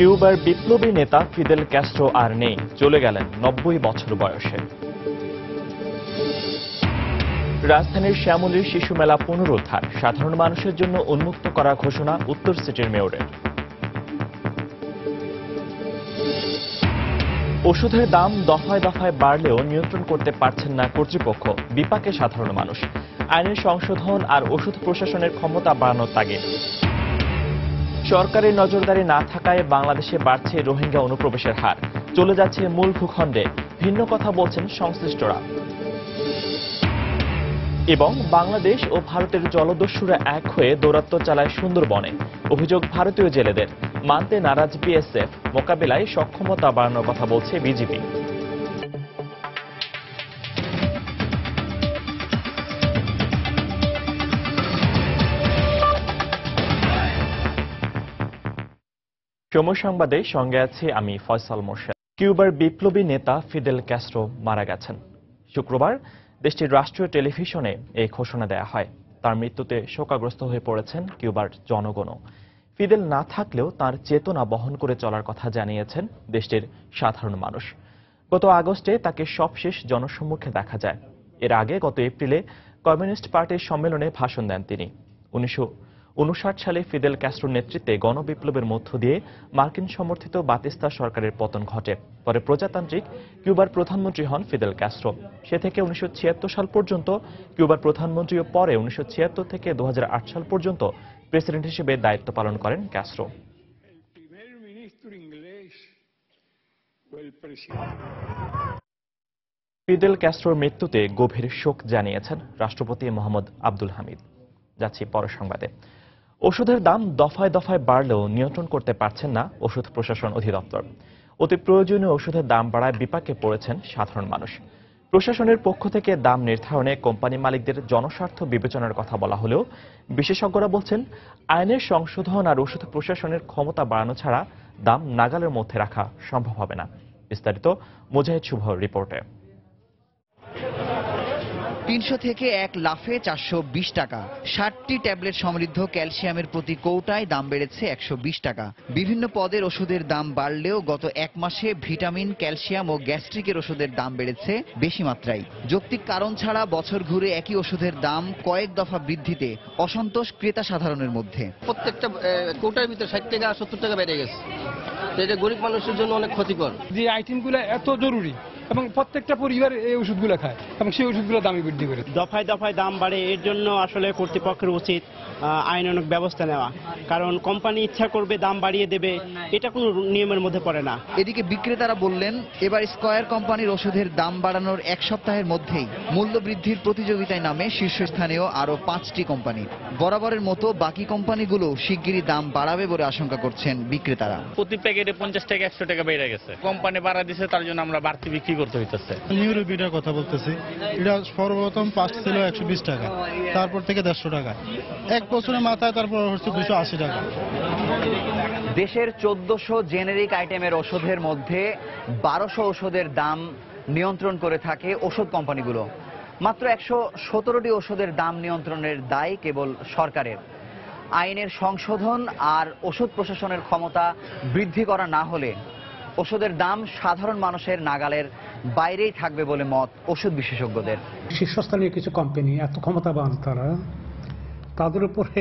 কিউবার বিপ্লবী নেতা Fidel Castro আর নেই, চলে গেলেন ৯০ বছর বয়সে। রাজধানীর শ্যামলীর শিশু মেলা পুনরুদ্ধার, সাধারণ মানুষের জন্য উন্মুক্ত করা ঘোষণা উত্তর সিটির মেয়রের। ওষুধের দাম দফায় দফায় বাড়লেও নিয়ন্ত্রণ করতে পারছেন না কর্তৃপক্ষ, বিপাকে সাধারণ মানুষ। আইনের সংশোধন আর ওষুধ প্রশাসনের ক্ষমতা বাড়ানোর তাগিদ। সরকারের নজরদারি না থাকায় বাংলাদেশে বাড়ছে রোহিঙ্গা অনুপ্রবেশের হার, চলে যাচ্ছে মূল ভূখণ্ডে, ভিন্ন কথা বলছেন সংশ্লিষ্টরা। এবং বাংলাদেশ ও ভারতের জলদস্যুরা এক হয়ে দৌরাত্ম্য চালায় সুন্দরবনে, অভিযোগ ভারতীয় জেলেদের। মানতে নারাজ বিএসএফ, মোকাবিলায় সক্ষমতা বাড়ানোর কথা বলছে বিজিবি। সময় সংবাদে সঙ্গে আছি আমি ফয়সাল মোর্শেদ। কিউবার বিপ্লবী নেতা ফিদেল ক্যাস্ট্রো মারা গেছেন। শুক্রবার দেশটির রাষ্ট্রীয় টেলিভিশনে এই ঘোষণা দেয়া হয়। তার মৃত্যুতে শোকাগ্রস্ত হয়ে পড়েছেন কিউবার জনগণও। ফিদেল না থাকলেও তার চেতনা বহন করে চলার কথা জানিয়েছেন দেশটির সাধারণ মানুষ। গত আগস্টে তাকে সবশেষ জনসম্মুখে দেখা যায়। এর আগে গত এপ্রিলে কমিউনিস্ট পার্টির সম্মেলনে ভাষণ দেন তিনি। 1959 সালে ফিদেল ক্যাস্ট্রোর নেতৃত্বে গণবিপ্লবের মধ্য দিয়ে মার্কিন সমর্থিত বাতিস্তা সরকারের পতন ঘটে। পরে প্রজাতান্ত্রিক কিউবার প্রধানমন্ত্রী হন ফিদেল ক্যাস্ট্রো। সে থেকে 1976 সাল পর্যন্ত কিউবার প্রধানমন্ত্রী ও পরে 1976 থেকে 2008 সাল পর্যন্ত প্রেসিডেন্ট হিসেবে দায়িত্ব পালন করেন ক্যাস্ট্রো। ফিদেল ক্যাস্ট্রোর মৃত্যুতে গভীর শোক জানিয়েছেন রাষ্ট্রপতি মোহাম্মদ আব্দুল হামিদ। যাচ্ছি পরের সংবাদে। ওষুধের দাম দফায় দফায় বাড়লেও নিয়ন্ত্রণ করতে পারছেন না ওষুধ প্রশাসন অধিদপ্তর। অতি প্রয়োজনীয় ওষুধের দাম বাড়ায় বিপাকে পড়েছেন সাধারণ মানুষ। প্রশাসনের পক্ষ থেকে দাম নির্ধারণে কোম্পানি মালিকদের জনস্বার্থ বিবেচনার কথা বলা হলেও বিশেষজ্ঞরা বলছেন আইনের সংশোধন আর ওষুধ প্রশাসনের ক্ষমতা বাড়ানো ছাড়া দাম নাগালের মধ্যে রাখা সম্ভব হবে না। বিস্তারিত মুজাহিদ শুভ রিপোর্টে। 300 থেকে 1 লাফে 420 টাকা। 60টি ট্যাবলেট সমৃদ্ধ ক্যালসিয়ামের প্রতি কৌটায় দাম বেড়েছে 120 টাকা। বিভিন্ন পদের ওষুধের দাম বাড়লেও গত এক মাসে ভিটামিন, ক্যালসিয়াম ও গ্যাস্ট্রিকের ওষুধের দাম বেড়েছে বেশি মাত্রায়। যৌক্তিক কারণ ছাড়া বছর ঘুরে একই ওষুধের দাম কয়েক দফা বৃদ্ধিতে অসন্তোষ ক্রেতা সাধারণের মধ্যে। প্রত্যেকটা কৌটার ভিতরে 60 টাকা 70 টাকা বেড়ে গেছে। এটা গরিব মানুষের জন্য অনেক ক্ষতিকর। যে আইটেমগুলো এত জরুরি এবং প্রত্যেকটা পরিবার এই ওষুধগুলো খায় এবং সেই ওষুধগুলো দামই বৃদ্ধি করে। দফায় দফায় দাম বাড়ে, এর জন্য আসলে কর্তৃপক্ষের উচিত আইনানুগ ব্যবস্থা নেওয়া। কারণ কোম্পানি ইচ্ছা করবে দাম বাড়িয়ে দেবে, এটা কোনো নিয়মের মধ্যে পড়ে না। এদিকে বিক্রেতারা বললেন এবার স্কয়ার কোম্পানির ওষুধের দাম বাড়ানোর এক সপ্তাহের মধ্যেই মূল্য বৃদ্ধির প্রতিযোগিতায় নামে শীর্ষস্থানীয় আরো 5টি কোম্পানি। বরাবরের মতো বাকি কোম্পানিগুলো শিগগিরই দাম বাড়াবে বলে আশঙ্কা করছেন বিক্রেতারা। প্রতি প্যাকেটে 50 টাকা 100 টাকা বেড়ে গেছে। কোম্পানি বাড়া দিচ্ছে, তার জন্য আমরা বাড়তি বিক্রি করতে হইতেছে। নিউরোপিটার কথা বলতেছি, এটা সর্বপ্রথম ফার্স্ট ছিল 120 টাকা, তারপর থেকে 150 টাকা, এক বছরের মাথায় তারপর হচ্ছে 280 টাকা। দেশের 1400 জেনেরিক আইটেমের ওষুধের মধ্যে 1200 ওষুধের দাম নিয়ন্ত্রণ করে থাকে ওষুধ কোম্পানিগুলো। মাত্র 117টি ওষুধের দাম নিয়ন্ত্রণের দায় কেবল সরকারের। আইনের সংশোধন আর ওষুধ প্রশাসনের ক্ষমতা বৃদ্ধি করা না হলে ওষুধের দাম সাধারণ মানুষের নাগালের বাইরেই থাকবে বলে মত ওষুধ বিশেষজ্ঞদের। শীর্ষস্থানীয় কিছু কোম্পানি এত ক্ষমতাবান, তাদের উপরে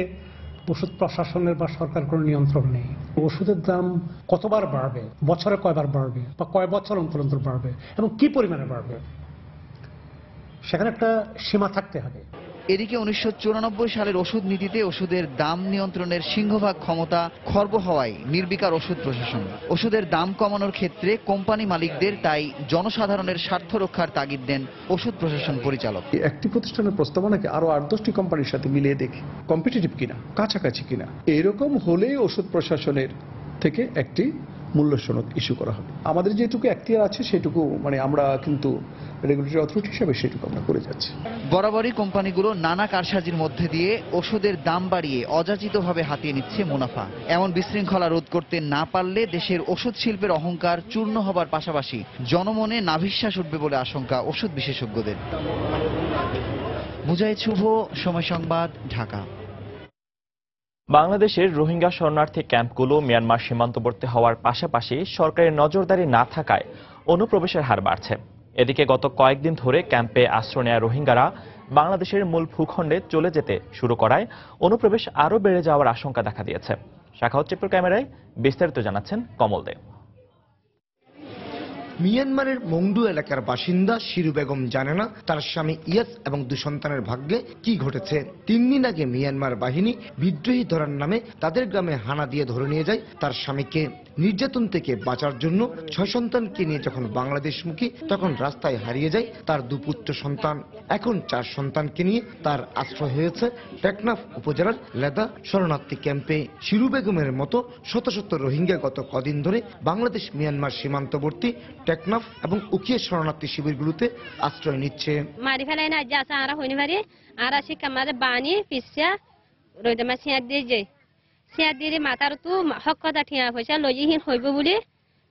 ওষুধ প্রশাসনের বা সরকার কোনো নিয়ন্ত্রণ নেই। ওষুধের দাম কতবার বাড়বে, বছরে কয়বার বাড়বে বা কয় বছর অন্তর অন্তর বাড়বে এবং কি পরিমাণে বাড়বে, সেখানে একটা সীমা থাকতে হবে। এদিকে 1994 সালের ওষুধ নীতিতে ওষুধের দাম নিয়ন্ত্রণের সিংহভাগ ক্ষমতা খর্ব হওয়ায় নির্বিকার ওষুধ প্রশাসন। ওষুধের দাম কমানোর ক্ষেত্রে কোম্পানি মালিকদের তাই জনসাধারণের স্বার্থ রক্ষার তাগিদ দেন ওষুধ প্রশাসন পরিচালক। একটি প্রতিষ্ঠানের প্রস্তাবনাকে আরো 8-10টি কোম্পানির সাথে মিলিয়ে দেখি কম্পিটিটিভ কিনা, কাছাকাছি কিনা। এরকম হলেই ওষুধ প্রশাসনের থেকে একটি মূল্য সনদ ইস্যু করা হবে। আমাদের যেটুকু এখতিয়ার আছে সেটুকু আমরা কিন্তু রেগুলেটরি অথরিটি হিসেবে সেটুকু আমরা করে যাচ্ছি। বরাবরই কোম্পানিগুলো নানা কারসাজির মধ্যে দিয়ে ওষুধের দাম বাড়িয়ে অযাচিতভাবে হাতিয়ে নিচ্ছে মুনাফা। এমন বিশৃঙ্খলা রোধ করতে না পারলে দেশের ওষুধ শিল্পের অহংকার চূর্ণ হবার পাশাপাশি জনমনে নাভিশ্বাস উঠবে বলে আশঙ্কা ওষুধ বিশেষজ্ঞদের। মুজাহিদ শুভ, সময় সংবাদ, ঢাকা। বাংলাদেশের রোহিঙ্গা শরণার্থী ক্যাম্পগুলো মিয়ানমার সীমান্তবর্তী হওয়ার পাশাপাশি সরকারি নজরদারি না থাকায় অনুপ্রবেশের হার বাড়ছে। এদিকে গত কয়েকদিন ধরে ক্যাম্পে আশ্রয় নেওয়া রোহিঙ্গারা বাংলাদেশের মূল ভূখণ্ডে চলে যেতে শুরু করায় অনুপ্রবেশ আরও বেড়ে যাওয়ার আশঙ্কা দেখা দিয়েছে। শাখাওয়াত টিপুর ক্যামেরায় বিস্তারিত জানাচ্ছেন কমল দে। মিয়ানমারের মংডু এলাকার বাসিন্দা শিরু বেগম জানে না তার স্বামী ইয়াস এবং 2 সন্তানের ভাগ্যে কি ঘটেছে। 3 দিন আগে মিয়ানমার বাহিনী বিদ্রোহী ধরার নামে তাদের গ্রামে হানা দিয়ে ধরে নিয়ে যায় তার স্বামীকে। নির্যাতন থেকে বাঁচার জন্য 6 সন্তানকে নিয়ে যখন বাংলাদেশমুখী তখন রাস্তায় হারিয়ে যায় তার 2 পুত্র সন্তান। এখন 4 সন্তানকে নিয়ে তার আশ্রয় হয়েছে টেকনাফ উপজেলার লেদা শরণার্থী ক্যাম্পে। শিরু বেগমের মতো শত শত রোহিঙ্গা গত কদিন ধরে বাংলাদেশ মিয়ানমার সীমান্তবর্তী টেকনাফ এবং উখিয়া শরণার্থী শিবিরগুলোতে আশ্রয় নিচ্ছে। মারি ফেলাই না যা সারা হইনি মারি আর আসি কামারে বানি পিসা রইদমা সিয়া দিয়ে যায় সিয়া দিয়ে মাথার তো হক কথা ঠিয়া পয়সা লইহিন হইব বলি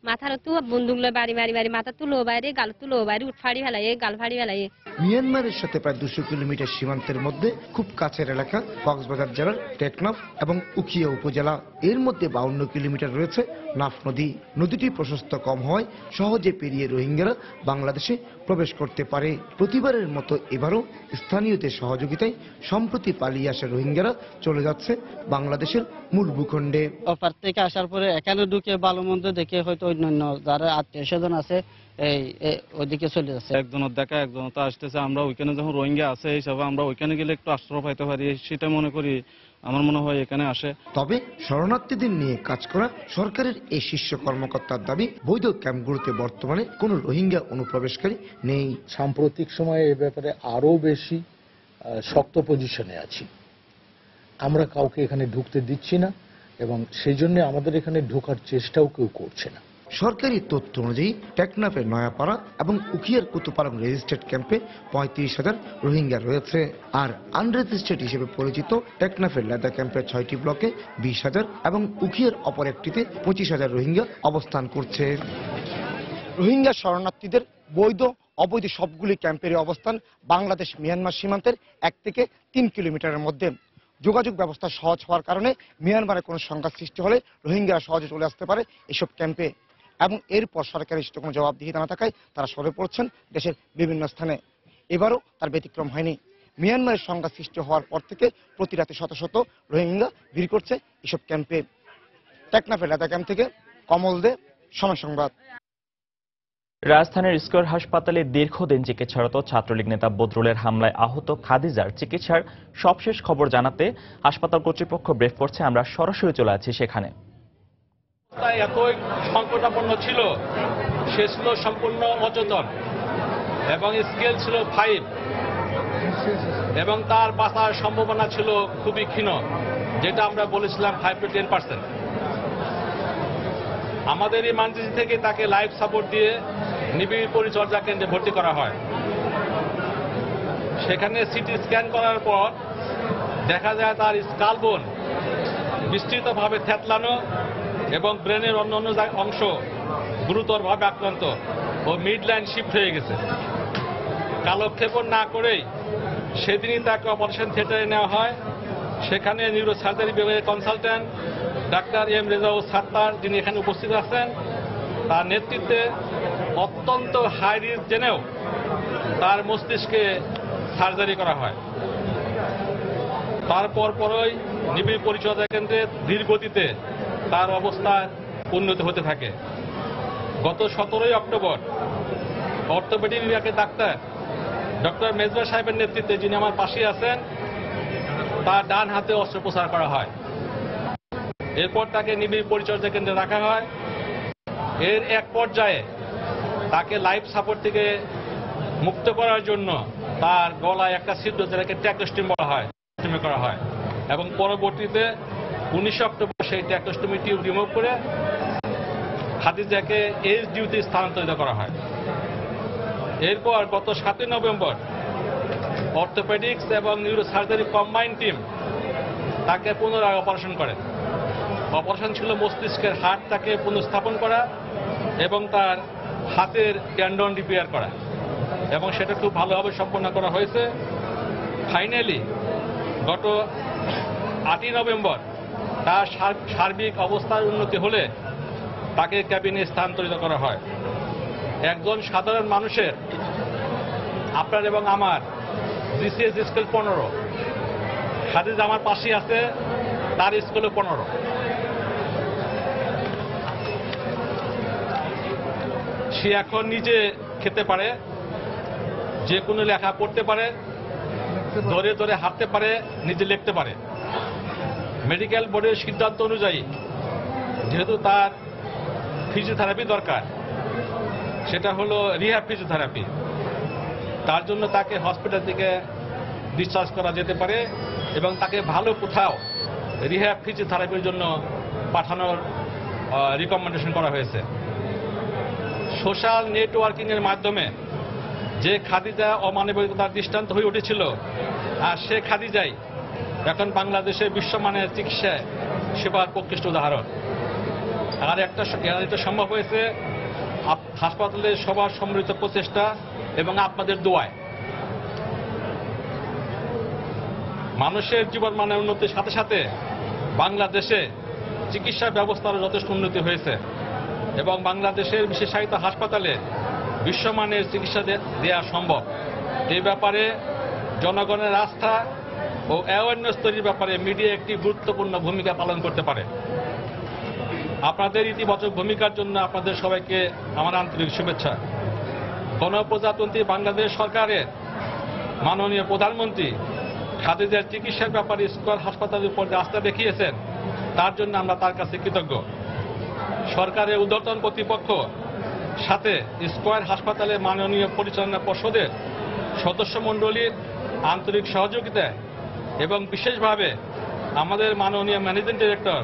মাথার তো বন্দুক লয় বাড়ি বাড়ি বাড়ি মাথা তুলো বাইরে গাল তুলো বাইরে উঠ ফাড়ি ফেলাই গাল ফাড়ি ফেলাই। মিয়ানমারের সাথে প্রায় 200 কিলোমিটার সীমান্তের মধ্যে খুব কাছের এলাকা কক্সবাজার জেলার টেকনাফ এবং উখিয়া উপজেলা। এর মধ্যে 52 কিলোমিটার রয়েছে নাফ নদী। নদীটি প্রশস্ত কম হওয়ায় সহজে পেরিয়ে রোহিঙ্গারা বাংলাদেশে প্রবেশ করতে পারে। প্রতিবারের মতো এবারও স্থানীয়দের সহযোগিতায় সম্প্রতি পালিয়ে আসা রোহিঙ্গারা চলে যাচ্ছে বাংলাদেশের মূল ভূখণ্ডে। অপার থেকে আসার পরে এখানে ঢুকে ভালো মন্দ দেখে হয়তো অন্যান্য যারা আত্মীয় স্বজন আছে এই ওইদিকে চলে যাচ্ছে। একজনের দেখা একজনের তো আসতেছে। আমরা ওইখানে যখন রোহিঙ্গা আছে এই হিসাবে আমরা ওইখানে গেলে একটু আশ্রয় পাইতে পারি সেটা মনে করি। আমার মনে হয় এখানে আসে। তবে শরণার্থীদের নিয়ে কাজ করা সরকারের এই শীর্ষ কর্মকর্তার দাবি বৈধ ক্যাম্পগুলোতে বর্তমানে কোনো রোহিঙ্গা অনুপ্রবেশকারী নেই। সাম্প্রতিক সময়ে এ ব্যাপারে আরো বেশি শক্ত পজিশনে আছি। আমরা কাউকে এখানে ঢুকতে দিচ্ছি না এবং সেই জন্য আমাদের এখানে ঢোকার চেষ্টাও কেউ করছে না। সরকারি তথ্য অনুযায়ী টেকনাফের নয়াপাড়া এবং উখিয়ার কুতুপালং রেজিস্ট্রেড ক্যাম্পে 35,000 রোহিঙ্গা রয়েছে। আর আনরেজিস্ট্রেড হিসেবে পরিচিত টেকনাফের লেদা ক্যাম্পের 6টি ব্লকে 20,000 এবং উখিয়ার অপর একটিতে 25,000 রোহিঙ্গা অবস্থান করছে। রোহিঙ্গা শরণার্থীদের বৈধ অবৈধ সবগুলি ক্যাম্পের অবস্থান বাংলাদেশ মিয়ানমার সীমান্তের 1 থেকে 3 কিলোমিটারের মধ্যে। যোগাযোগ ব্যবস্থা সহজ হওয়ার কারণে মিয়ানমারে কোনো সংঘাত সৃষ্টি হলে রোহিঙ্গারা সহজে চলে আসতে পারে এসব ক্যাম্পে এবং এরপর সরকারের সেটা কোনো জবাবদিহিতা না থাকায় তারা সরে পড়ছেন দেশের বিভিন্ন স্থানে। এবারও তার ব্যতিক্রম হয়নি। মিয়ানমারের সংঘাত সৃষ্টি হওয়ার পর থেকে প্রতি রাতে শত শত রোহিঙ্গা ভিড় করছে এসব ক্যাম্পে। টেকনাফের লেদা ক্যাম্প থেকে কমল দে, সময় সংবাদ। রাজধানীর স্কয়ার হাসপাতালে দীর্ঘদিন চিকিৎসারত ছাত্রলীগ নেতা বদরুলের হামলায় আহত খাদিজার চিকিৎসার সবশেষ খবর জানাতে হাসপাতাল কর্তৃপক্ষ ব্রিফ করছে। আমরা সরাসরি চলে আছি সেখানে। এতই সংকটাপন্ন ছিল, সে ছিল সম্পূর্ণ অচেতন এবং স্কেল ছিল 5 এবং তার বাঁচার সম্ভাবনা ছিল খুবই ক্ষীণ, যেটা আমরা বলেছিলাম 5 to 10%। আমাদের এই মানচিত্র থেকে তাকে লাইফ সাপোর্ট দিয়ে নিবিড় পরিচর্যা কেন্দ্রে ভর্তি করা হয়। সেখানে সিটি স্ক্যান করার পর দেখা যায় তার স্কাল বোন বিস্তৃতভাবে থেতলানো এবং ব্রেনের অন্যান্য অংশ গুরুতরভাবে আক্রান্ত ও মিড লাইন শিফট হয়ে গেছে। কালক্ষেপণ না করেই সেদিনই তাকে অপারেশন থিয়েটারে নেওয়া হয়। সেখানে নিউরো সার্জারি বিভাগের consultant doctor M Rezaul Sattar, যিনি এখানে উপস্থিত আছেন, তার নেতৃত্বে অত্যন্ত হাই রিস্ক জেনেও তার মস্তিষ্কে সার্জারি করা হয়। তারপর পরই নিবিড় পরিচর্যা কেন্দ্রে ধীর গতিতে তার অবস্থা উন্নতি হতে থাকে। গত 17 অক্টোবর অর্থোপেডিক বিভাগের ডাক্তার ডক্টর মেজবা সাহেবের নেতৃত্বে, যিনি আমার পাশে আছেন, তার ডান হাতে অস্ত্রোপচার করা হয়। এরপর তাকে নিবিড় পরিচর্যা কেন্দ্রে রাখা হয়। এর এক পর্যায়ে তাকে লাইফ সাপোর্ট থেকে মুক্ত করার জন্য তার গলায় একটা ছিদ্র, যেটাকে ট্র্যাকোস্টোমি বলা হয়, করা হয় এবং পরবর্তীতে 19 অক্টোবর সেই ট্র্যাকোস্টোমি টিউব রিমুভ করে খাদিজাকে এইচডিইউতে স্থানান্তরিত করা হয়। এরপর গত 7 নভেম্বর অর্থোপেডিক্স এবং নিউরো সার্জারি কম্বাইন্ড টিম তাকে পুনরায় অপারেশন করে। অপারেশন ছিল মস্তিষ্কের হাড়টাকে পুনঃস্থাপন করা এবং তার হাতের টেন্ডন রিপেয়ার করা, এবং সেটা খুব ভালোভাবে সম্পন্ন করা হয়েছে। ফাইনালি গত 8 নভেম্বর তার সার্বিক অবস্থার উন্নতি হলে তাকে ক্যাবিনে স্থানান্তরিত করা হয়। একজন সাধারণ মানুষের, আপনার এবং আমার জিসিএস স্কেল 15, খাদিজা আমার পাশে আছে, তার স্কুলে 15। সে এখন নিজে খেতে পারে, যে কোনো লেখা পড়তে পারে, ধরে ধরে হাঁটতে পারে, নিজে লিখতে পারে। মেডিকেল বোর্ডের সিদ্ধান্ত অনুযায়ী যেহেতু তার ফিজিওথেরাপি দরকার, সেটা হলো রিহ্যাব ফিজিওথেরাপি, তার জন্য তাকে হসপিটাল থেকে ডিসচার্জ করা যেতে পারে এবং তাকে ভালো কোথাও রিহ্যাব ফিজিওথেরাপির জন্য পাঠানোর রিকমেন্ডেশন করা হয়েছে। সোশ্যাল নেটওয়ার্কিংয়ের মাধ্যমে যে খাদিজা অমানবিকতার দৃষ্টান্ত হয়ে উঠেছিল, আর সে খাদিজাই এখন বাংলাদেশে বিশ্বমানের চিকিৎসায় সেবার প্রকৃষ্ট উদাহরণ। আর এটা সম্ভব হয়েছে হাসপাতালের সবার সম্মিলিত প্রচেষ্টা এবং আপনাদের দোয়ায়। মানুষের জীবন মানের উন্নতির সাথে সাথে বাংলাদেশে চিকিৎসা ব্যবস্থারও যথেষ্ট উন্নতি হয়েছে এবং বাংলাদেশের বিশেষায়িত হাসপাতালে বিশ্বমানের চিকিৎসা দেওয়া সম্ভব। এই ব্যাপারে জনগণের আস্থা ও অ্যাওয়ারনেস তৈরির ব্যাপারে মিডিয়া একটি গুরুত্বপূর্ণ ভূমিকা পালন করতে পারে। আপনাদের ইতিবাচক ভূমিকার জন্য আপনাদের সবাইকে আমার আন্তরিক শুভেচ্ছা। গণপ্রজাতন্ত্রী বাংলাদেশ সরকারের মাননীয় প্রধানমন্ত্রী খাদিজার চিকিৎসার ব্যাপারে স্কয়ার হাসপাতালের উপর যে আস্থা দেখিয়েছেন, তার জন্য আমরা তার কাছে কৃতজ্ঞ। সরকারের ঊর্ধ্বতন কর্তৃপক্ষ সাথে স্কয়ার হাসপাতালের মাননীয় পরিচালনা পর্ষদের সদস্যমণ্ডলীর আন্তরিক সহযোগিতায় এবং বিশেষভাবে আমাদের মাননীয় managing director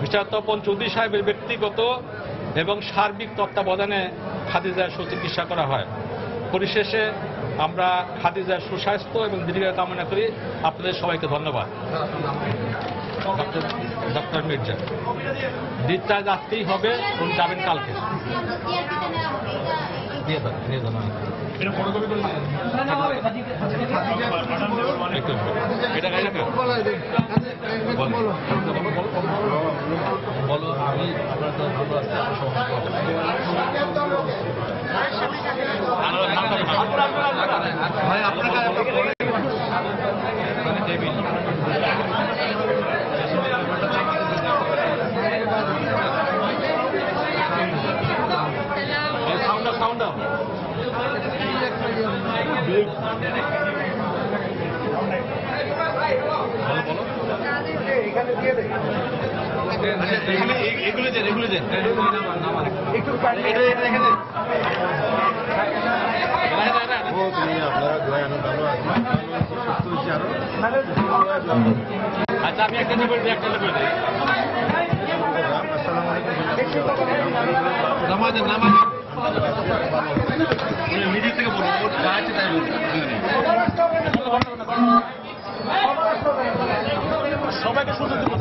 mister Tapan Chowdhury সাহেবের ব্যক্তিগত এবং সার্বিক তত্ত্বাবধানে খাদিজার সুচিকিৎসা করা হয়। পরিশেষে আমরা খাদিজার সুস্বাস্থ্য এবং দীর্ঘায়ু কামনা করি। আপনাদের সবাইকে ধন্যবাদ। ডক্টর মির্জা, ডিসচার্জ আসতেই হবে, উনি যাবেন কালকে। এটা বলো, আমি সাউন্ড দাও। এগুলো যে একটু আচ্ছা, আমি একটা নেব, একটা নেব। নামাজেন নিজের থেকে বলবো, তাই সবাইকে সুযোগ দিব।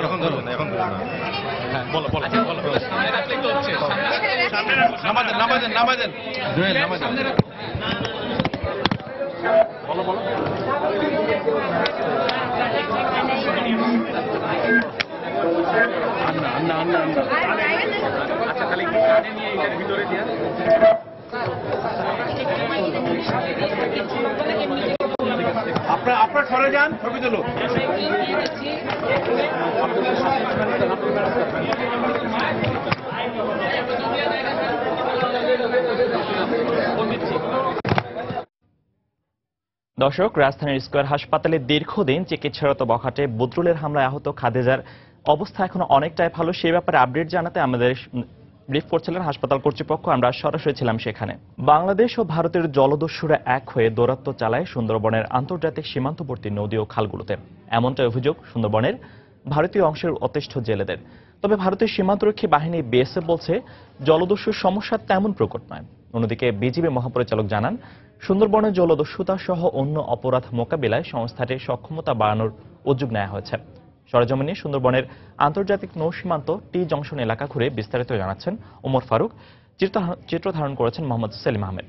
এখন ধরো হ্যাঁ, বলো নামাজেন আচ্ছা, খালি নিয়ে এটার ভিতরে দিয়ে আপনারা সরে যান, ছবি তুলো। দর্শক, রাজধানীর স্কয়ার হাসপাতালে দীর্ঘদিন চিকিৎসারত বখাটে বদরুলের হামলায় আহত খাদিজার অবস্থা এখনো অনেকটাই ভালো। সেই ব্যাপারে আপডেট জানাতে আমাদের ব্রিফ করছিলেন হাসপাতাল কর্তৃপক্ষ। আমরা সরাসরি ছিলাম সেখানে। বাংলাদেশ ও ভারতের জলদস্যুরা এক হয়ে দৌরাত্ম্য চালায় সুন্দরবনের আন্তর্জাতিক সীমান্তবর্তী নদী ও খালগুলোতে, এমনটাই অভিযোগ সুন্দরবনের ভারতীয় অংশের অতিষ্ঠ জেলেদের। তবে ভারতীয় সীমান্তরক্ষী বাহিনী বিএসএফ বলছে জলদস্যুর সমস্যা তেমন প্রকট নয়। অন্যদিকে বিজিবি মহাপরিচালক জানান, সুন্দরবনের জলদস্যুতা সহ অন্য অপরাধ মোকাবিলায় সংস্থাটির সক্ষমতা বাড়ানোর উদ্যোগ নেওয়া হয়েছে। সরেজমিনে সুন্দরবনের আন্তর্জাতিক নৌসীমান্ত টি জংশন এলাকা ঘুরে বিস্তারিত জানাচ্ছেন ওমর ফারুক। চিত্র ধারণ করেছেন মোহাম্মদ সেলিম আহমেদ।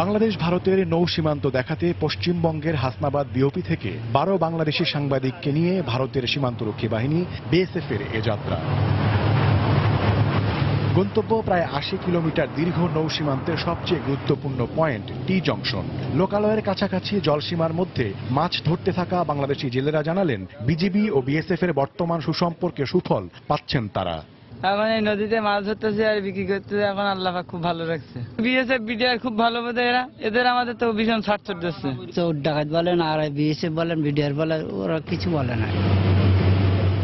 বাংলাদেশ ভারতের নৌ সীমান্ত দেখাতে পশ্চিমবঙ্গের হাসনাবাদ বিওপি থেকে 12 বাংলাদেশি সাংবাদিককে নিয়ে ভারতের সীমান্তরক্ষী বাহিনী বিএসএফ এর এ যাত্রা। গন্তব্য প্রায় 80 কিলোমিটার দীর্ঘ নৌ সীমান্তের সবচেয়ে গুরুত্বপূর্ণ পয়েন্ট টি জংশন। লোকালয়ের কাছাকাছি জলসীমার মধ্যে মাছ ধরতে থাকা বাংলাদেশি জেলেরা জানালেন, বিজিবি ও বিএসএফ এর বর্তমান সুসম্পর্কে সুফল পাচ্ছেন তারা। এখন এই নদীতে মাছ ধরতেছে আর বিক্রি করতেছে, এখন আল্লাহ পাক খুব ভালো রাখছে। বিএসএফ বিডিআর খুব ভালো বোধ এদের আমাদের তো ভীষণ ছাড় দিচ্ছে। চোর ডাকাত বলেন আর বিএসএফ বলেন বিডিআর বলেন, ওরা কিছু বলে না।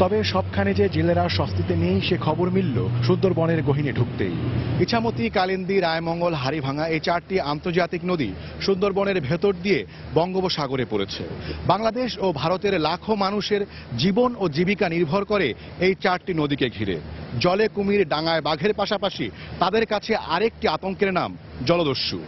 তবে সবখানে যে জেলেরা স্বস্তিতে নেই সে খবর মিলল সুন্দরবনের গহীনে ঢুকতেই। ইছামতি, কালিন্দী, রায়মঙ্গল, হাড়িভাঙা এই 4টি আন্তর্জাতিক নদী সুন্দরবনের ভেতর দিয়ে বঙ্গোপসাগরে পড়েছে। বাংলাদেশ ও ভারতের লাখো মানুষের জীবন ও জীবিকা নির্ভর করে এই 4টি নদীকে ঘিরে। জলে কুমির, ডাঙায় বাঘের পাশাপাশি তাদের কাছে আরেকটি আতঙ্কের নাম জলদস্যু।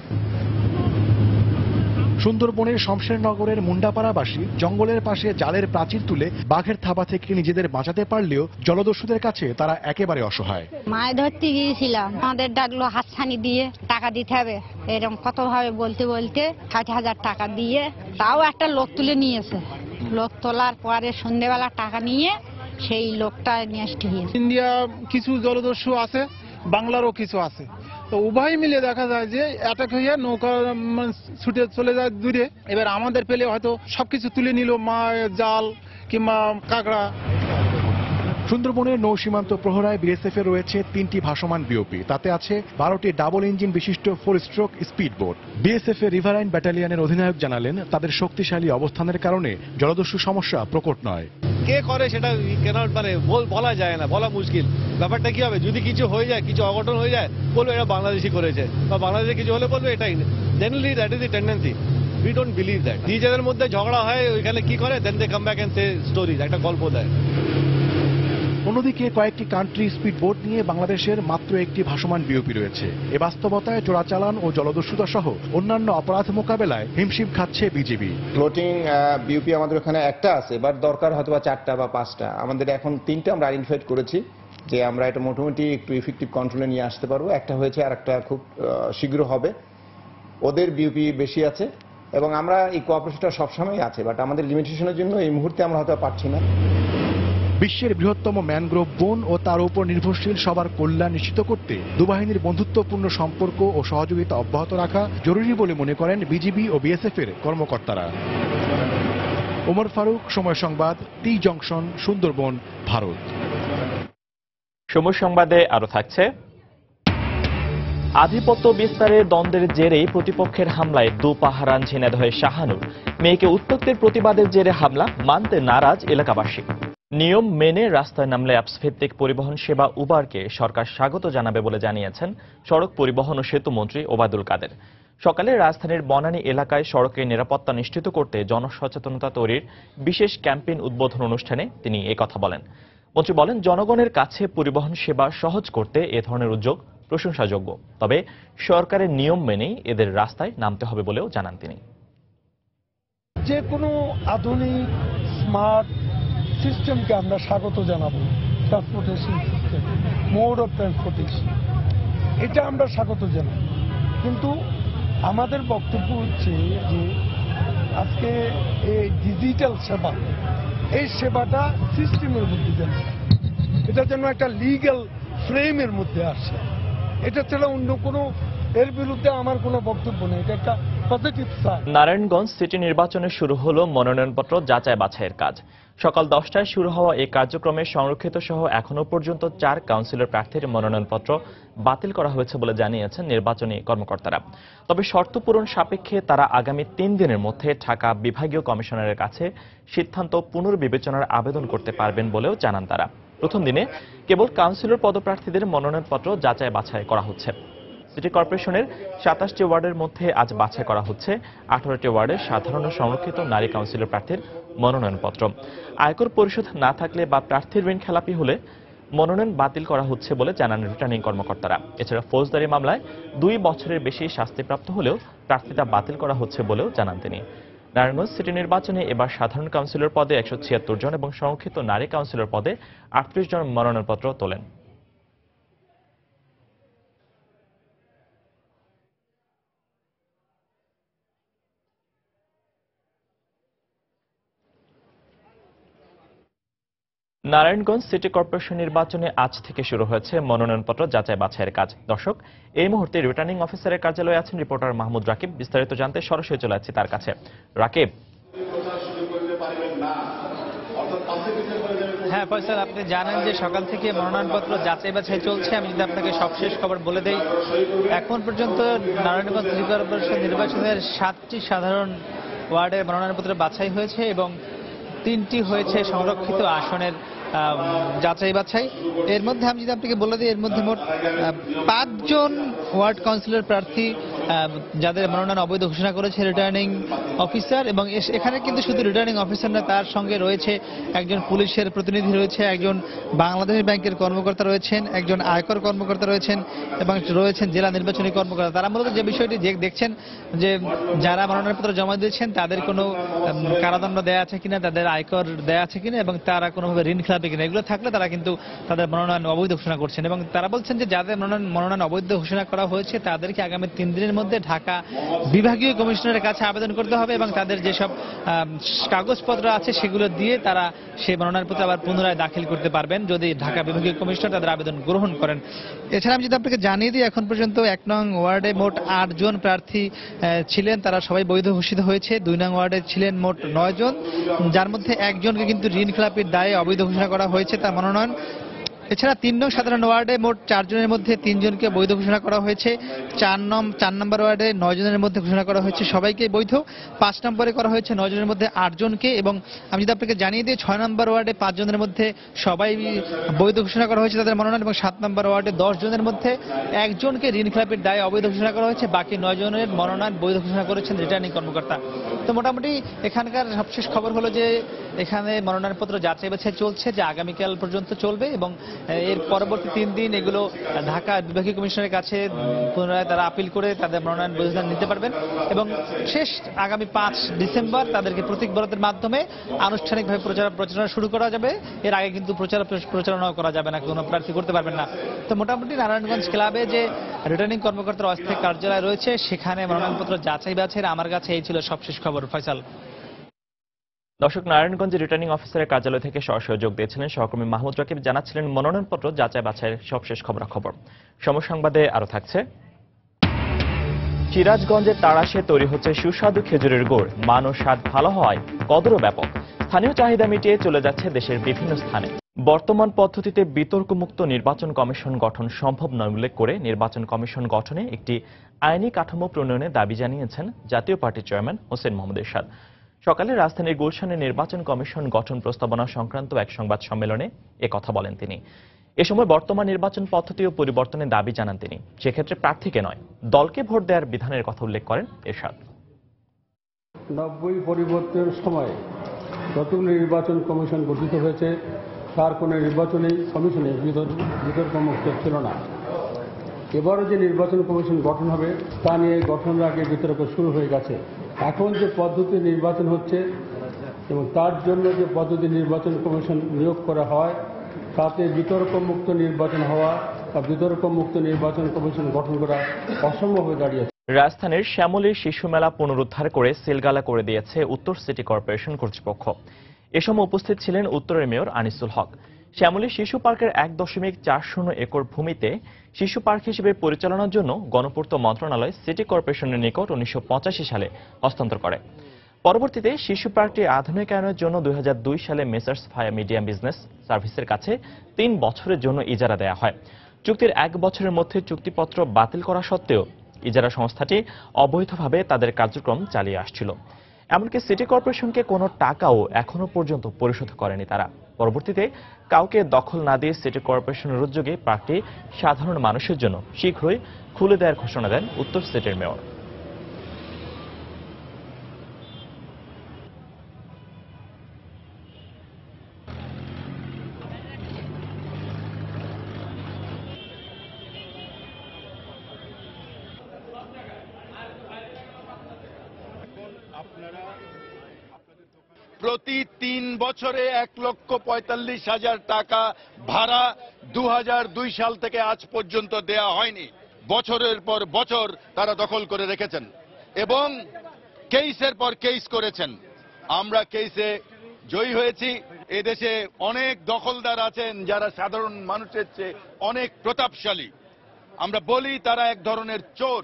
সুন্দরবনের শমশেরনগরের মুন্ডাপাড়াবাসী জঙ্গলের পাশে জালের প্রাচীর তুলে বাঘের থাবা থেকে নিজেদের বাঁচাতে পারলেও জলদস্যুদের কাছে তারা একেবারে অসহায়। মাছ ধরতে গিয়েছিলাম, আমাদের ডাকলো হাতছানি দিয়ে টাকা দিতে হবে, এরকম কতভাবে বলতে বলতে 60,000 টাকা দিয়ে তাও একটা লোক তুলে নিয়েছে। লোক তোলার পরে সন্ধ্যেবেলা টাকা নিয়ে সেই লোকটা নিয়ে আসতে গিয়েছে। ইন্ডিয়া কিছু জলদস্যু আছে, বাংলারও কিছু আছে, তো উভয় মিলে দেখা যায় যে অ্যাটাক হইয়া নৌকা ছুটে চলে যায় দূরে। এবার আমাদের পেলে হয়তো সবকিছু তুলে নিল, জাল কিংবা কাঁকড়া। সুন্দরবনের নৌ সীমান্ত প্রহরায় বিএসএফ এর রয়েছে 3টি ভাসমান বিওপি, তাতে আছে 12টি ডাবল ইঞ্জিন বিশিষ্ট 4 স্ট্রোক স্পিড বোট। বিএসএফ এর রিভারাইন ব্যাটালিয়নের অধিনায়ক জানালেন, তাদের শক্তিশালী অবস্থানের কারণে জলদস্যু সমস্যা প্রকট নয়। কে করে সেটা মানে বলা যায় না, বলা মুশকিল। ব্যাপারটা কি হবে, যদি কিছু হয়ে যায়, কিছু অঘটন হয়ে যায়, বলবো এটা বাংলাদেশি করেছে, বা বাংলাদেশে কিছু হলে বলবো এটাই। Generally that is the tendency, we don't believe that. নিজেদের মধ্যে ঝগড়া হয়, ওইখানে কি করে, দেন দে কাম ব্যাক এন্ড সে স্টোরিজ, একটা গল্প দেয়। অন্যদিকে কয়েকটি কান্ট্রি স্পিড বোট নিয়ে বাংলাদেশের মাত্র একটি ভাসমান বিওপি রয়েছে। এ বাস্তবতায় চোরাচালান ও জলদস্যুতা সহ অন্যান্য অপরাধ মোকাবেলায় হিমশিম খাচ্ছে বিজিবি। ফ্লোটিং বিওপি আমাদের ওখানে একটা আছে, এবার দরকার হয়তো 4টা বা 5টা। আমাদের এখন 3টা আমরা আইডেন্টিফাইড করেছি যে আমরা এটা মোটামুটি একটু ইফেক্টিভ কন্ট্রোলে নিয়ে আসতে পারবো। একটা হয়েছে আর একটা খুব শীঘ্র হবে। ওদের বিওপি বেশি আছে এবং আমরা এই কোঅপারেশনটা সবসময় আছে, বাট আমাদের লিমিটেশনের জন্য এই মুহূর্তে আমরা হয়তো পারছি না। বিশ্বের বৃহত্তম ম্যানগ্রোভ বন ও তার উপর নির্ভরশীল সবার কল্যাণ নিশ্চিত করতে দুবাহিনীর বন্ধুত্বপূর্ণ সম্পর্ক ও সহযোগিতা অব্যাহত রাখা জরুরি বলে মনে করেন বিজিবি ও বিএসএফ এর কর্মকর্তারা। ওমর ফারুক, সময় সংবাদ, টি জংশন, সুন্দরবন, ভারত। সময় সংবাদে আরো থাকছে, আধিপত্য বিস্তারের দ্বন্দ্বের জেরেই প্রতিপক্ষের হামলায় দুপাহারান ঝিনাইদহের শাহানুর। মেয়েকে উত্ত্যক্তের প্রতিবাদের জেরে হামলা, মানতে নারাজ এলাকাবাসী। নিয়ম মেনে রাস্তায় নামলে অ্যাপস ভিত্তিক পরিবহন সেবা উবারকে সরকার স্বাগত জানাবে বলে জানিয়েছেন সড়ক পরিবহন ও সেতু মন্ত্রী ওবায়দুল কাদের। সকালে রাজধানীর বনানী এলাকায় সড়কের নিরাপত্তা নিশ্চিত করতে জনসচেতনতা তৈরির বিশেষ ক্যাম্পেইন উদ্বোধন অনুষ্ঠানে তিনি একথা বলেন। মন্ত্রী বলেন, জনগণের কাছে পরিবহন সেবা সহজ করতে এ ধরনের উদ্যোগ প্রশংসাযোগ্য, তবে সরকারের নিয়ম মেনেই এদের রাস্তায় নামতে হবে বলেও জানান তিনি। যে কোনো আধুনিক স্মার্ট সিস্টেমকে আমরা স্বাগত জানাবো। Transportation system, mode of transportation, এটা আমরা স্বাগত জানাই। কিন্তু আমাদের বক্তব্য হচ্ছে যে আজকে এই ডিজিটাল সেবা, এই সেবাটা সিস্টেমের মধ্যে যেন, এটা যেন একটা লিগ্যাল ফ্রেমের মধ্যে আসে। এটা ছাড়া অন্য কোনো, এর বিরুদ্ধে আমার কোনো বক্তব্য নেই। এটা একটা পজিটিভ সাইড। নারায়ণগঞ্জ সিটি নির্বাচনে শুরু হলো মনোনয়নপত্র যাচাই বাছাইয়ের কাজ। সকাল 10টায় শুরু হওয়া এই কার্যক্রমে সংরক্ষিত সহ এখনো পর্যন্ত 4 কাউন্সিলর প্রার্থীর মনোনয়নপত্র বাতিল করা হয়েছে বলে জানিয়েছেন নির্বাচনী কর্মকর্তারা। তবে শর্ত পূরণ সাপেক্ষে তারা আগামী 3 দিনের মধ্যে ঢাকা বিভাগীয় কমিশনারের কাছে সিদ্ধান্ত পুনর্বিবেচনার আবেদন করতে পারবেন বলেও জানান তারা। প্রথম দিনে কেবল কাউন্সিলর পদপ্রার্থীদের মনোনয়নপত্র যাচাই বাছাই করা হচ্ছে। সিটি কর্পোরেশনের 27টি ওয়ার্ডের মধ্যে আজ বাছাই করা হচ্ছে 18টি ওয়ার্ডের সাধারণ ও সংরক্ষিত নারী কাউন্সিলর প্রার্থীর মনোনয়নপত্র। আয়কর পরিশোধ না থাকলে বা প্রার্থীর ঋণ খেলাপি হলে মনোনয়ন বাতিল করা হচ্ছে বলে জানান রিটার্নিং কর্মকর্তারা। এছাড়া ফৌজদারি মামলায় 2 বছরের বেশি শাস্তিপ্রাপ্ত হলেও প্রার্থিতা বাতিল করা হচ্ছে বলেও জানান তিনি। নারায়ণগঞ্জ সিটি নির্বাচনে এবার সাধারণ কাউন্সিলর পদে 176 জন এবং সংরক্ষিত নারী কাউন্সিলর পদে 38 জন মনোনয়নপত্র তোলেন। নারায়ণগঞ্জ সিটি কর্পোরেশন নির্বাচনে আজ থেকে শুরু হয়েছে মনোনয়নপত্র যাচাই বাছাইয়ের কাজ। দর্শক, এই মুহূর্তে রিটার্নিং অফিসারের কার্যালয়ে আছেন রিপোর্টার মাহমুদ রাকিব। বিস্তারিত জানতে সরাসরি চলে যাচ্ছি তার কাছে। রাকিব। হ্যাঁ ফয়সাল, আপনি জানেন যে সকাল থেকে মনোনয়নপত্র যাচাই বাছাই চলছে। আমি যদি আপনাকে সবশেষ খবর বলে দেই, এখন পর্যন্ত নারায়ণগঞ্জ সিটি কর্পোরেশন নির্বাচনের 7টি সাধারণ ওয়ার্ডের মনোনয়নপত্র বাছাই হয়েছে এবং 3টি হয়েছে সংরক্ষিত আসনের যাচাই বাছাই। এর মধ্যে আমি যদি আপনাকে বলে দিই, এর মধ্যে মোট 5 জন ওয়ার্ড কাউন্সিলর প্রার্থী যাদের মনোনয়ন অবৈধ ঘোষণা করেছে রিটার্নিং অফিসার। এবং এখানে কিন্তু শুধু রিটার্নিং অফিসার না, তার সঙ্গে রয়েছে একজন পুলিশের প্রতিনিধি রয়েছে, একজন বাংলাদেশ ব্যাংকের কর্মকর্তা রয়েছেন, একজন আয়কর কর্মকর্তা রয়েছেন এবং রয়েছেন জেলা নির্বাচনী কর্মকর্তা। তারা মূলত যে বিষয়টি দেখছেন যে যারা মনোনয়নপত্র জমা দিয়েছেন তাদের কোনো কারাদণ্ড দেয়া আছে কিনা, তাদের আয়কর দেয়া আছে কিনা এবং তারা কোনোভাবে ঋণ খেলাপি কিনা, এগুলো থাকলে তারা কিন্তু তাদের মনোনয়ন অবৈধ ঘোষণা করছেন। এবং তারা বলছেন যে যাদের মনোনয়ন অবৈধ ঘোষণা করা হয়েছে তাদেরকে আগামী 3 দিনের মধ্যে ঢাকা বিভাগীয় কমিশনারের কাছে আবেদন করতে হবে এবং তাদের যেসব কাগজপত্র আছে সেগুলো দিয়ে তারা সেই মনোনয়নপত্র আবার পুনরায় দাখিল করতে পারবেন যদি ঢাকা বিভাগীয় কমিশনার তাদের আবেদন গ্রহণ করেন। এছাড়া আমি যদি আপনাকে জানিয়ে দিই, এখন পর্যন্ত 1 নং ওয়ার্ডে মোট 8 জন প্রার্থী ছিলেন, তারা সবাই বৈধ ঘোষিত হয়েছে। 2 নং ওয়ার্ডে ছিলেন মোট 9 জন, যার মধ্যে একজনকে কিন্তু ঋণ খেলাপির দায়ে অবৈধ ঘোষণা করা হয়েছে তার মনোনয়ন। এছাড়া 3 নং সাধারণ ওয়ার্ডে মোট 4 জনের মধ্যে 3 জনকে বৈধ ঘোষণা করা হয়েছে। 4 নম্বর ওয়ার্ডে 9 জনের মধ্যে ঘোষণা করা হয়েছে সবাইকে বৈধ। 5 নম্বরে করা হয়েছে 9 জনের মধ্যে 8 জনকে। এবং আমি যদি আপনাকে জানিয়ে দিই, 6 নম্বর ওয়ার্ডে 5 জনের মধ্যে সবাই বৈধ ঘোষণা করা হয়েছে তাদের মনোনয়ন। এবং 7 নম্বর ওয়ার্ডে 10 জনের মধ্যে একজনকে ঋণ খেলাপির দায়ে অবৈধ ঘোষণা করা হয়েছে। বাকি 9 জনের মনোনয়ন বৈধ ঘোষণা করেছেন রিটার্নিং কর্মকর্তা। তো মোটামুটি এখানকার সবশেষ খবর হলো যে এখানে মনোনয়নপত্র যাচাই বাছাই চলছে, যে আগামীকাল পর্যন্ত চলবে এবং এর পরবর্তী 3 দিন এগুলো ঢাকা বিভাগীয় কমিশনারের কাছে পুনরায় তারা আপিল করে তাদের মনোনয়ন বৈধ নিতে পারবেন। এবং শেষ আগামী 5 ডিসেম্বর তাদেরকে প্রতীক বরাদ্দের মাধ্যমে আনুষ্ঠানিকভাবে প্রচারণা শুরু করা যাবে। এর আগে কিন্তু প্রচারণাও করা যাবে না, কোনো প্রার্থী করতে পারবেন না। তো মোটামুটি নারায়ণগঞ্জ ক্লাবে যে রিটার্নিং কর্মকর্তার অস্থায়ী কার্যালয় রয়েছে সেখানে মনোনয়নপত্র যাচাই বাছাই আমার কাছে এই ছিল সবশেষ খবর। ফয়সাল। দর্শক, নারায়ণগঞ্জে রিটার্নিং অফিসারের কার্যালয় থেকে সরাসরি যোগ দিয়েছিলেন সহকর্মী মাহমুদ রাকিব, জানাচ্ছিলেন মনোনয়নপত্র যাচাই বাছাইয়ের সবশেষ খবরাখবর। সময় সংবাদে আরো থাকছে, সিরাজগঞ্জের তাড়াশে তৈরি হচ্ছে সুস্বাদু খেজুরের গুড়। মান ও স্বাদ ভালো হওয়ায় কদরও ব্যাপক। স্থানীয় চাহিদা মিটিয়ে চলে যাচ্ছে দেশের বিভিন্ন স্থানে। বর্তমান পদ্ধতিতে বিতর্কমুক্ত নির্বাচন কমিশন গঠন সম্ভব নয় উল্লেখ করে নির্বাচন কমিশন গঠনে একটি আইনি কাঠামো প্রণয়নের দাবি জানিয়েছেন জাতীয় পার্টির চেয়ারম্যান হোসেন মোহাম্মদ এরশাদ। সকালে রাজধানীর গুলশানে নির্বাচন কমিশন গঠন প্রস্তাবনা সংক্রান্ত এক সংবাদ সম্মেলনে কথা বলেন তিনি। এ সময় বর্তমান নির্বাচন পদ্ধতি ও পরিবর্তনের দাবি জানান তিনি। সেক্ষেত্রে প্রার্থীকে নয়, দলকে ভোট দেওয়ার বিধানের কথা উল্লেখ করেন এরশাদ। 90 পরিবর্তনের সময় নতুন নির্বাচন কমিশন গঠিত হয়েছে, তার কোনো নির্বাচনী কমিশনে বিতর্কমুক্ত ছিল না। এবারও যে নির্বাচন কমিশন গঠন হবে তা নিয়ে গঠনের আগে বিতর্ক শুরু হয়ে গেছে। এখন যে পদ্ধতি নির্বাচন হচ্ছে এবং তার জন্য যে পদ্ধতি নির্বাচন কমিশন নিয়োগ করা হয় তাতে বিতর্কমুক্ত নির্বাচন হওয়া বা বিতর্কমুক্ত নির্বাচন কমিশন গঠন করা অসম্ভব হয়ে দাঁড়িয়েছে। রাজধানীর শ্যামলীর শিশু মেলা পুনরুদ্ধার করে সিলগালা করে দিয়েছে উত্তর সিটি কর্পোরেশন কর্তৃপক্ষ। এ সময় উপস্থিত ছিলেন উত্তরের মেয়র আনিসুল হক। শ্যামলী শিশু পার্কের 1.40 একর ভূমিতে শিশু পার্ক হিসেবে পরিচালনার জন্য গণপূর্ত মন্ত্রণালয় সিটি কর্পোরেশনের নিকট 1985 সালে হস্তান্তর করে। পরবর্তীতে শিশু পার্কটি আধুনিকায়নের জন্য 2002 সালে মেসার্স ফায়া মিডিয়া বিজনেস সার্ভিসের কাছে 3 বছরের জন্য ইজারা দেওয়া হয়। চুক্তির 1 বছরের মধ্যে চুক্তিপত্র বাতিল করা সত্ত্বেও ইজারা সংস্থাটি অবৈধভাবে তাদের কার্যক্রম চালিয়ে আসছিল। এমনকি সিটি কর্পোরেশনকে কোনো টাকাও এখনো পর্যন্ত পরিশোধ করেনি তারা। পরবর্তীতে কাউকে দখল না দিয়ে সিটি কর্পোরেশনের উদ্যোগে পার্কটি সাধারণ মানুষের জন্য শীঘ্রই খুলে দেওয়ার ঘোষণা দেন উত্তর সিটির মেয়র। প্রতি 3 বছরে 1,45,000 টাকা ভাড়া 2002 সাল থেকে আজ পর্যন্ত দেয়া হয়নি। বছরের পর বছর তারা দখল করে রেখেছেন এবং কেসের পর কেস করেছেন। আমরা কেসে জয়ী হয়েছি এদেশে অনেক দখলদার আছেন যারা সাধারণ মানুষের চেয়ে অনেক প্রতাপশালী। আমরা বলি তারা এক ধরনের চোর,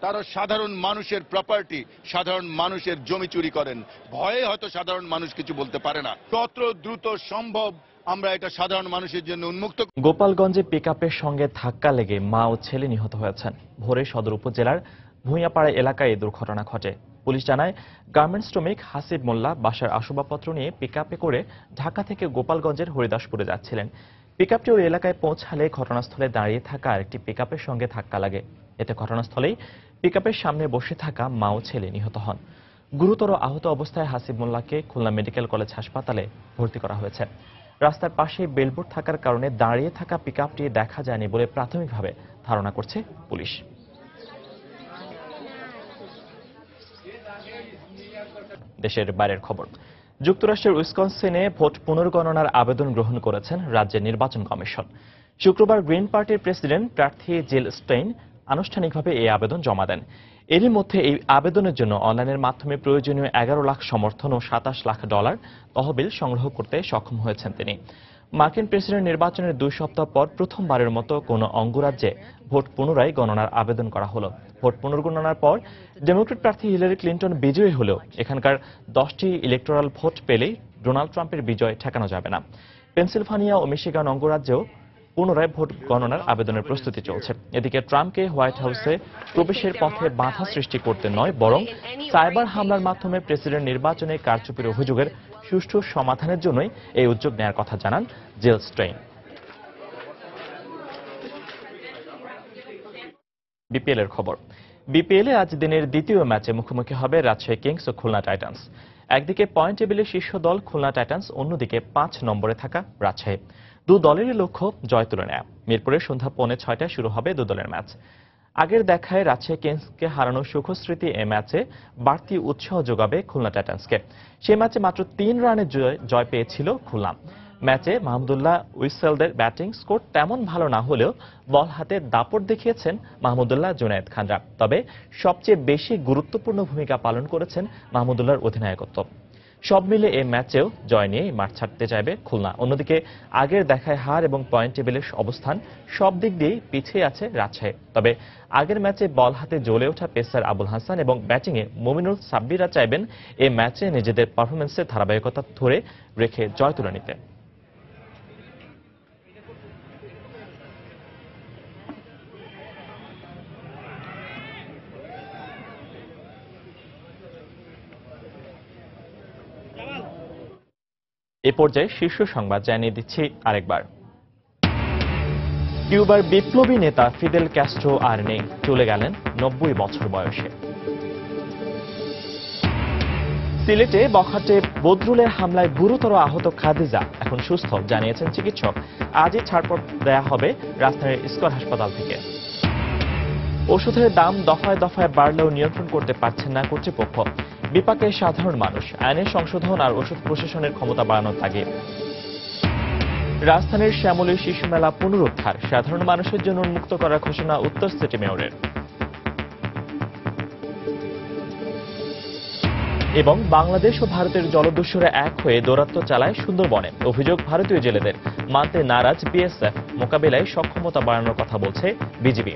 তারা সাধারণ মানুষের প্রপার্টি, সাধারণ মানুষের জমি চুরি করেন। ভয়ে হয়তো সাধারণ মানুষ কিছু বলতে পারে না। যত দ্রুত সম্ভব আমরা এটা সাধারণ মানুষের জন্য উন্মুক্ত। গোপালগঞ্জে পিকআপের সঙ্গে ধাক্কা লেগে মা ও ছেলে নিহত হয়েছেন। ভোরে সদর উপজেলার ভূঁইয়াপাড়া এলাকায় এই দুর্ঘটনা ঘটে। পুলিশ জানায়, গার্মেন্টস শ্রমিক হাসিব মোল্লা বাসার আসবাবপত্র নিয়ে পিকআপে করে ঢাকা থেকে গোপালগঞ্জের হরিদাসপুরে যাচ্ছিলেন। পিকআপটি ওই এলাকায় পৌঁছালে ঘটনাস্থলে দাঁড়িয়ে থাকা আরেকটি পিকআপের সঙ্গে ধাক্কা লাগে। এতে ঘটনাস্থলেই পিকআপের সামনে বসে থাকা মা ও ছেলে নিহত হন। গুরুতর আহত অবস্থায় হাসিব মোল্লাকে খুলনা মেডিকেল কলেজ হাসপাতালে ভর্তি করা হয়েছে। রাস্তার পাশে বেলবোর্ড থাকার কারণে দাঁড়িয়ে থাকা পিকআপটি দেখা যায়নি বলে প্রাথমিকভাবে ধারণা করছে পুলিশ। দেশের বাইরের খবর। যুক্তরাষ্ট্রের উইসকনসিনে ভোট পুনর্গণনার আবেদন গ্রহণ করেছেন রাজ্যের নির্বাচন কমিশন। শুক্রবার গ্রিন পার্টির প্রেসিডেন্ট প্রার্থী জিল স্টেইন আনুষ্ঠানিকভাবে এই আবেদন জমা দেন। এরই মধ্যে এই আবেদনের জন্য অনলাইনের মাধ্যমে প্রয়োজনীয় 11 লাখ সমর্থন ও $27 লাখ তহবিল সংগ্রহ করতে সক্ষম হয়েছেন তিনি। মার্কিন প্রেসিডেন্ট নির্বাচনের 2 সপ্তাহ পর প্রথমবারের মতো কোনো অঙ্গরাজ্যে ভোট পুনরায় গণনার আবেদন করা হলো। ভোট পুনর্গণনার পর ডেমোক্রেট প্রার্থী হিলারি ক্লিন্টন বিজয়ী হলেও এখানকার 10টি ইলেকটোরাল ভোট পেলেই ডোনাল্ড ট্রাম্পের বিজয় ঠেকানো যাবে না। পেনসিলভানিয়া ও মিশিগান অঙ্গরাজ্যেও পুনরায় ভোট গণনার আবেদনের প্রস্তুতি চলছে। এদিকে ট্রাম্পকে হোয়াইট হাউসে প্রবেশের পথে বাধা সৃষ্টি করতে নয়, বরং সাইবার হামলার মাধ্যমে প্রেসিডেন্ট নির্বাচনে কারচুপির অভিযোগের সুষ্ঠু সমাধানের জন্যই এই উদ্যোগ নেওয়ার কথা জানান জিল স্টেইন। বিপিএল এর খবর। বিপিএলে আজ দিনের দ্বিতীয় ম্যাচে মুখোমুখি হবে রাজশাহী কিংস ও খুলনা টাইটান্স। একদিকে পয়েন্ট টেবিলের শীর্ষ দল খুলনা টাইটান্স, অন্যদিকে 5 নম্বরে থাকা রাজশাহী। দু দলেরই লক্ষ্য জয় তুলে নেয়া। মিরপুরে সন্ধ্যা 5:45টায় শুরু হবে দু দলের ম্যাচ। আগের দেখায় রাজশাহী কিংসকে হারানোর সুখস্মৃতি এ ম্যাচে বাড়তি উৎসাহ যোগাবে খুলনা টাইটান্সকে। সে ম্যাচে মাত্র 3 রানে জয় পেয়েছিল খুলনা। ম্যাচে মাহমুদুল্লাহ উইসেলদের ব্যাটিং স্কোর তেমন ভালো না হলেও বল হাতে দাপট দেখিয়েছেন মাহমুদুল্লাহ জুনায়েদ খানরা। তবে সবচেয়ে বেশি গুরুত্বপূর্ণ ভূমিকা পালন করেছেন মাহমুদুল্লাহর অধিনায়কত্ব। সব মিলে এই ম্যাচেও জয় নিয়ে মাঠ ছাড়তে চাইবে খুলনা। অন্যদিকে আগের দেখায় হার এবং পয়েন্ট টেবিলের অবস্থান সব দিক দিয়েই পিছিয়ে আছে রাজশাহী। তবে আগের ম্যাচে বল হাতে জ্বলে ওঠা পেসার আবুল হাসান এবং ব্যাটিংয়ে মুমিনুল সাব্বিরা চাইবেন এই ম্যাচে নিজেদের পারফরম্যান্সের ধারাবাহিকতা ধরে রেখে জয় তুলে নিতে। এ পর্যায়ে শীর্ষ সংবাদ জানিয়ে দিচ্ছি আরেকবার। কিউবার বিপ্লবী নেতা ফিদেল ক্যাস্ট্রো আর নেই, চলে গেলেন 90 বছর বয়সে। সিলেটে বখাটে বদরুলের হামলায় গুরুতর আহত খাদিজা এখন সুস্থ, জানিয়েছেন চিকিৎসক। আজই ছাড়পত্র দেয়া হবে রাজধানীর স্কয়ার হাসপাতাল থেকে। ওষুধের দাম দফায় দফায় বাড়লেও নিয়ন্ত্রণ করতে পারছেন না কর্তৃপক্ষ। বিপাকে সাধারণ মানুষ, আইনের সংশোধন আর ওষুধ প্রশাসনের ক্ষমতা বাড়ানোর তাগিদ। রাজধানীর শ্যামলীর শিশু মেলা পুনরুদ্ধার, সাধারণ মানুষের জন্য উন্মুক্ত করার ঘোষণা উত্তর সিটি মেয়রের। এবং বাংলাদেশ ও ভারতের জলদস্যুরা এক হয়ে দৌরাত্ম্য চালায় সুন্দরবনে, অভিযোগ ভারতীয় জেলেদের। মানতে নারাজ বিএসএফ, মোকাবিলায় সক্ষমতা বাড়ানোর কথা বলছে বিজিবি।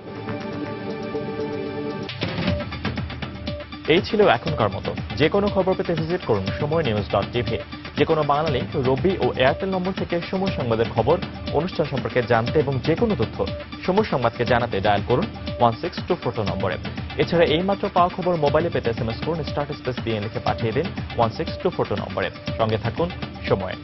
এই ছিল এখনকার মতো। যে কোনো খবর পেতে ভিজিট করুন সময়নিউজ.tv। যে কোনো বাংলা লিংক, রবি ও এয়ারটেল নম্বর থেকে সময় সংবাদের খবর, অনুষ্ঠান সম্পর্কে জানতে এবং যে কোনো তথ্য সময় সংবাদকে জানাতে ডায়াল করুন 16242 নম্বরে। এছাড়া এই মাত্র পাওয়া খবর মোবাইলে পেতে SMS করুন, স্টার্ট স্পেস দিয়ে লিখে পাঠিয়ে দিন 16242 নম্বরে। সঙ্গে থাকুন সময়ে।